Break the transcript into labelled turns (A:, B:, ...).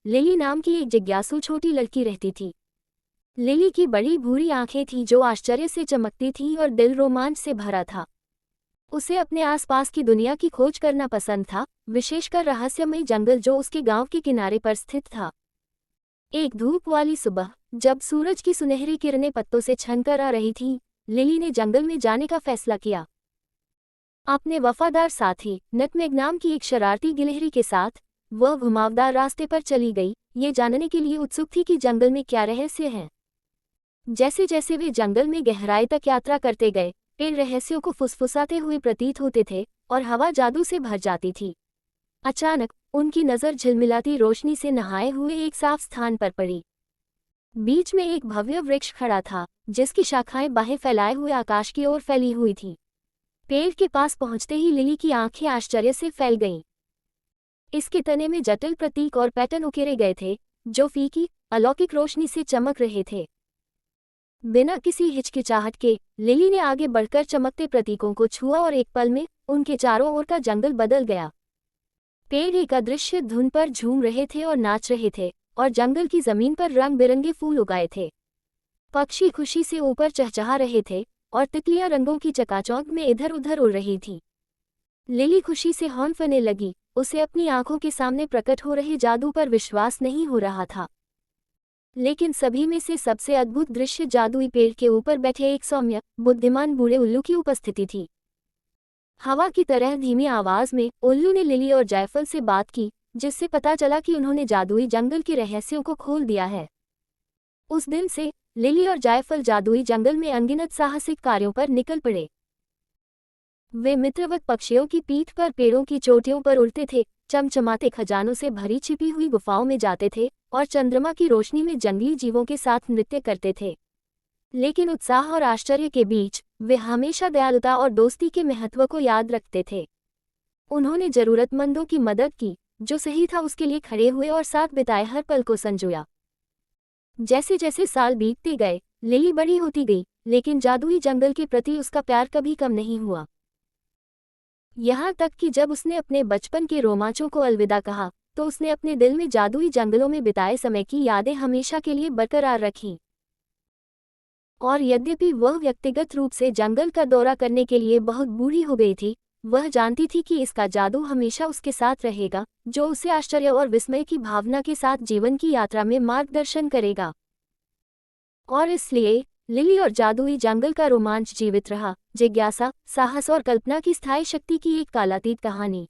A: Lily नाम की एक जिज्ञासु छोटी लड़की रहती थी। लिली की बड़ी भूरी आंखें थीं जो आश्चर्य से चमकती थीं और दिल रोमांच से भरा था। उसे अपने आसपास की दुनिया की खोज करना पसंद था, विशेषकर रहस्यमय जंगल जो उसके गांव के किनारे पर स्थित था। एक धूप वाली सुबह, जब सूरज की सुनहरी किरणें पत्तों से छनकर आ रही थीं, लिली ने जंगल में जाने का फैसला किया। अपने वफादार साथी नटमेग नाम की एक शरारती गिलहरी के साथ वह घुमावदार रास्ते पर चली गई, ये जानने के लिए उत्सुक थी कि जंगल में क्या रहस्य है। जैसे जैसे वे जंगल में गहराई तक यात्रा करते गए, पेड़ रहस्यों को फुसफुसाते हुए प्रतीत होते थे और हवा जादू से भर जाती थी। अचानक उनकी नज़र झिलमिलाती रोशनी से नहाए हुए एक साफ स्थान पर पड़ी। बीच में एक भव्य वृक्ष खड़ा था, जिसकी शाखाएं बाहें फैलाए हुए आकाश की ओर फैली हुई थीं। पेड़ के पास पहुंचते ही लिली की आंखें आश्चर्य से फैल गईं। इसके तने में जटिल प्रतीक और पैटर्न उकेरे गए थे, जो फीकी, अलौकिक रोशनी से चमक रहे थे। बिना किसी हिचकिचाहट के लिली ने आगे बढ़कर चमकते प्रतीकों को छुआ और एक पल में उनके चारों ओर का जंगल बदल गया। पेड़ एक अदृश्य धुन पर झूम रहे थे और नाच रहे थे, और जंगल की जमीन पर रंग बिरंगे फूल उगाए थे। पक्षी खुशी से ऊपर चहचहा रहे थे और तितलियां रंगों की चकाचौंध में इधर उधर उड़ रही थी। लिली खुशी से हौंफने लगी, उसे अपनी आंखों के सामने प्रकट हो रहे जादू पर विश्वास नहीं हो रहा था। लेकिन सभी में से सबसे अद्भुत दृश्य जादुई पेड़ के ऊपर बैठे एक सौम्य, बुद्धिमान बूढ़े उल्लू की उपस्थिति थी। हवा की तरह धीमी आवाज में उल्लू ने लिली और जायफल से बात की, जिससे पता चला कि उन्होंने जादुई जंगल के रहस्यों को खोल दिया है। उस दिन से लिली और जायफल जादुई जंगल में अनगिनत साहसिक कार्यों पर निकल पड़े। वे मित्रवत पक्षियों की पीठ पर पेड़ों की चोटियों पर उड़ते थे, चमचमाते खजानों से भरी छिपी हुई गुफाओं में जाते थे और चंद्रमा की रोशनी में जंगली जीवों के साथ नृत्य करते थे। लेकिन उत्साह और आश्चर्य के बीच वे हमेशा दयालुता और दोस्ती के महत्व को याद रखते थे। उन्होंने जरूरतमंदों की मदद की, जो सही था उसके लिए खड़े हुए और साथ बिताए हर पल को संजोया। जैसे जैसे साल बीतते गए, लिली बड़ी होती गई, लेकिन जादुई जंगल के प्रति उसका प्यार कभी कम नहीं हुआ। यहाँ तक कि जब उसने अपने बचपन के रोमांचों को अलविदा कहा, तो उसने अपने दिल में जादुई जंगलों में बिताए समय की यादें हमेशा के लिए बरकरार रखीं। और यद्यपि वह व्यक्तिगत रूप से जंगल का दौरा करने के लिए बहुत बूढ़ी हो गई थी, वह जानती थी कि इसका जादू हमेशा उसके साथ रहेगा, जो उसे आश्चर्य और विस्मय की भावना के साथ जीवन की यात्रा में मार्गदर्शन करेगा। और इसलिए लिली और जादुई जंगल का रोमांच जीवित रहा, जिज्ञासा, साहस और कल्पना की स्थायी शक्ति की एक कालातीत कहानी।